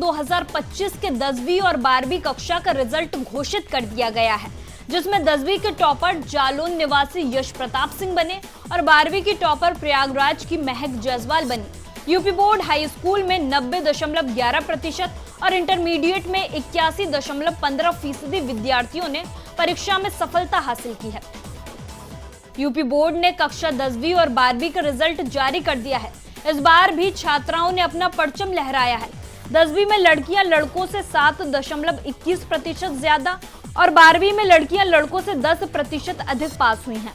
2025 के 10वीं और 12वीं कक्षा का रिजल्ट घोषित कर दिया गया है, जिसमें 10वीं के टॉपर जालौन निवासी यश प्रताप सिंह बने और 12वीं की टॉपर प्रयागराज की महक जायसवाल बनी। यूपी बोर्ड हाई स्कूल में 90.11% और इंटरमीडिएट में 81.15% विद्यार्थियों ने परीक्षा में सफलता हासिल की है। यूपी बोर्ड ने कक्षा 10वीं और 12वीं का रिजल्ट जारी कर दिया है। इस बार भी छात्राओं ने अपना परचम लहराया है। 10वीं में लड़कियां लड़कों से 7.21% ज्यादा और 12वीं में लड़कियां लड़कों से 10% अधिक पास हुई हैं।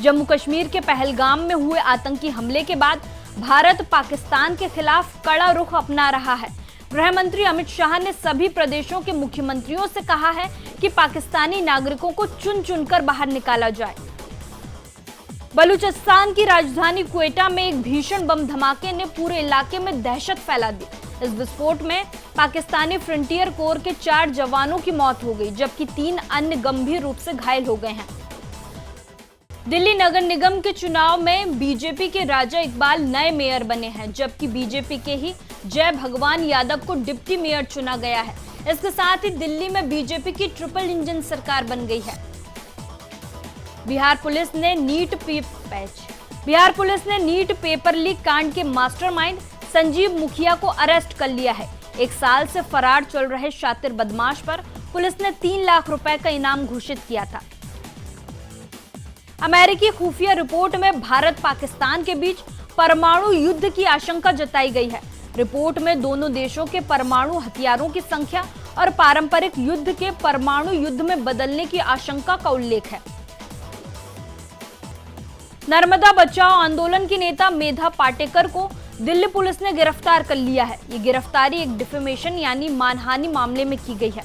जम्मू कश्मीर के पहलगाम में हुए आतंकी हमले के बाद भारत पाकिस्तान के खिलाफ कड़ा रुख अपना रहा है। गृह मंत्री अमित शाह ने सभी प्रदेशों के मुख्यमंत्रियों से कहा है कि पाकिस्तानी नागरिकों को चुन चुनकर बाहर निकाला जाए। बलूचिस्तान की राजधानी क्वेटा में एक भीषण बम धमाके ने पूरे इलाके में दहशत फैला दी। इस विस्फोट में पाकिस्तानी फ्रंटियर कोर के 4 जवानों की मौत हो गई, जबकि 3 अन्य गंभीर रूप से घायल हो गए हैं। दिल्ली नगर निगम के चुनाव में बीजेपी के राजा इकबाल नए मेयर बने हैं, जबकि बीजेपी के ही जय भगवान यादव को डिप्टी मेयर चुना गया है। इसके साथ ही दिल्ली में बीजेपी की ट्रिपल इंजन सरकार बन गई है। बिहार पुलिस ने नीट पेपर लीक कांड के मास्टरमाइंड संजीव मुखिया को अरेस्ट कर लिया है। 1 साल से फरार चल रहे शातिर बदमाश पर पुलिस ने 3 लाख रुपए का इनाम घोषित किया था। अमेरिकी खुफिया रिपोर्ट में भारत पाकिस्तान के बीच परमाणु युद्ध की आशंका जताई गई है। रिपोर्ट में दोनों देशों के परमाणु हथियारों की संख्या और पारंपरिक युद्ध के परमाणु युद्ध में बदलने की आशंका का उल्लेख है। नर्मदा बचाओ आंदोलन की नेता मेधा पाटेकर को दिल्ली पुलिस ने गिरफ्तार कर लिया है। ये गिरफ्तारी एक डिफेमेशन यानी मानहानि मामले में की गई है।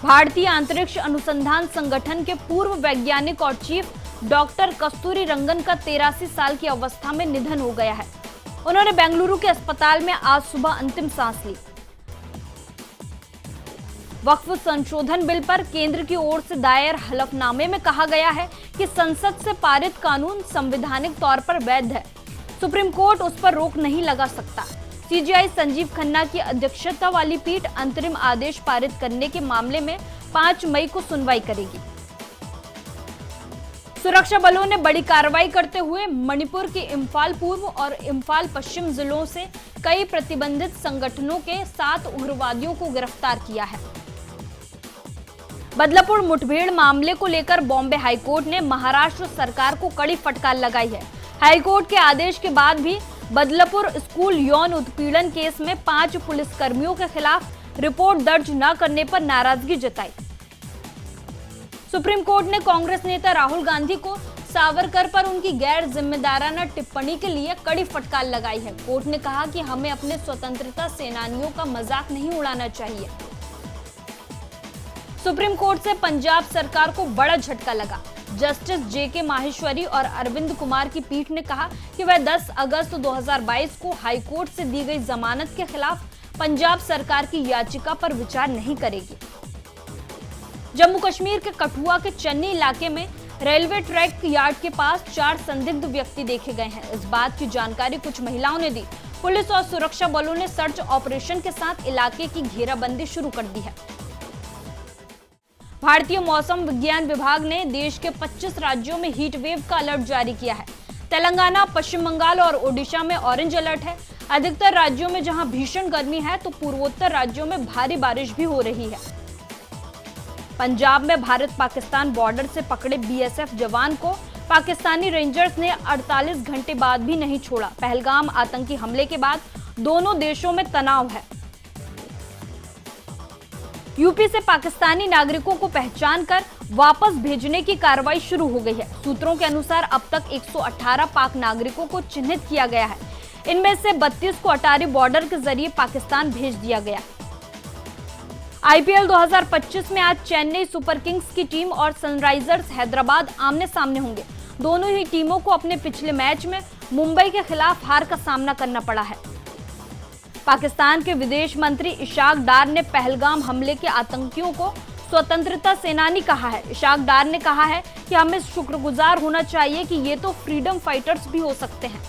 भारतीय अंतरिक्ष अनुसंधान संगठन के पूर्व वैज्ञानिक और चीफ डॉक्टर कस्तूरी रंगन का 83 साल की अवस्था में निधन हो गया है। उन्होंने बेंगलुरु के अस्पताल में आज सुबह अंतिम सांस ली। वक्फ संशोधन बिल पर केंद्र की ओर से दायर हलफनामे में कहा गया है कि संसद से पारित कानून संवैधानिक तौर पर वैध है। सुप्रीम कोर्ट उस पर रोक नहीं लगा सकता। सीजेआई संजीव खन्ना की अध्यक्षता वाली पीठ अंतरिम आदेश पारित करने के मामले में 5 मई को सुनवाई करेगी। सुरक्षा बलों ने बड़ी कार्रवाई करते हुए मणिपुर के इम्फाल पूर्व और इम्फाल पश्चिम जिलों से कई प्रतिबंधित संगठनों के 7 उग्रवादियों को गिरफ्तार किया है। बदलापुर मुठभेड़ मामले को लेकर बॉम्बे हाईकोर्ट ने महाराष्ट्र सरकार को कड़ी फटकार लगाई है। हाईकोर्ट के आदेश के बाद भी बदलापुर स्कूल यौन उत्पीड़न केस में 5 पुलिसकर्मियों के खिलाफ रिपोर्ट दर्ज न करने पर नाराजगी जताई। सुप्रीम कोर्ट ने कांग्रेस नेता राहुल गांधी को सावरकर पर उनकी गैर जिम्मेदाराना टिप्पणी के लिए कड़ी फटकार लगाई है। कोर्ट ने कहा कि हमें अपने स्वतंत्रता सेनानियों का मजाक नहीं उड़ाना चाहिए। सुप्रीम कोर्ट से पंजाब सरकार को बड़ा झटका लगा। जस्टिस जेके माहेश्वरी और अरविंद कुमार की पीठ ने कहा कि वह 10 अगस्त 2022 को हाईकोर्ट से दी गई जमानत के खिलाफ पंजाब सरकार की याचिका पर विचार नहीं करेगी। जम्मू कश्मीर के कठुआ के चन्नी इलाके में रेलवे ट्रैक यार्ड के पास 4 संदिग्ध व्यक्ति देखे गए हैं। इस बात की जानकारी कुछ महिलाओं ने दी। पुलिस और सुरक्षा बलों ने सर्च ऑपरेशन के साथ इलाके की घेराबंदी शुरू कर दी है। भारतीय मौसम विज्ञान विभाग ने देश के 25 राज्यों में हीट वेव का अलर्ट जारी किया है। तेलंगाना, पश्चिम बंगाल और ओडिशा में ऑरेंज अलर्ट है। अधिकतर राज्यों में जहां भीषण गर्मी है तो पूर्वोत्तर राज्यों में भारी बारिश भी हो रही है। पंजाब में भारत पाकिस्तान बॉर्डर से पकड़े बीएसएफ जवान को पाकिस्तानी रेंजर्स ने 48 घंटे बाद भी नहीं छोड़ा। पहलगाम आतंकी हमले के बाद दोनों देशों में तनाव है। यूपी से पाकिस्तानी नागरिकों को पहचान कर वापस भेजने की कार्रवाई शुरू हो गई है। सूत्रों के अनुसार अब तक 118 पाक नागरिकों को चिन्हित किया गया है। इनमें से 32 को अटारी बॉर्डर के जरिए पाकिस्तान भेज दिया गया। आईपीएल 2025 में आज चेन्नई सुपर किंग्स की टीम और सनराइजर्स हैदराबाद आमने सामने होंगे। दोनों ही टीमों को अपने पिछले मैच में मुंबई के खिलाफ हार का सामना करना पड़ा है। पाकिस्तान के विदेश मंत्री इशाक डार ने पहलगाम हमले के आतंकियों को स्वतंत्रता सेनानी कहा है। इशाक डार ने कहा है कि हमें शुक्रगुजार होना चाहिए कि ये तो फ्रीडम फाइटर्स भी हो सकते हैं।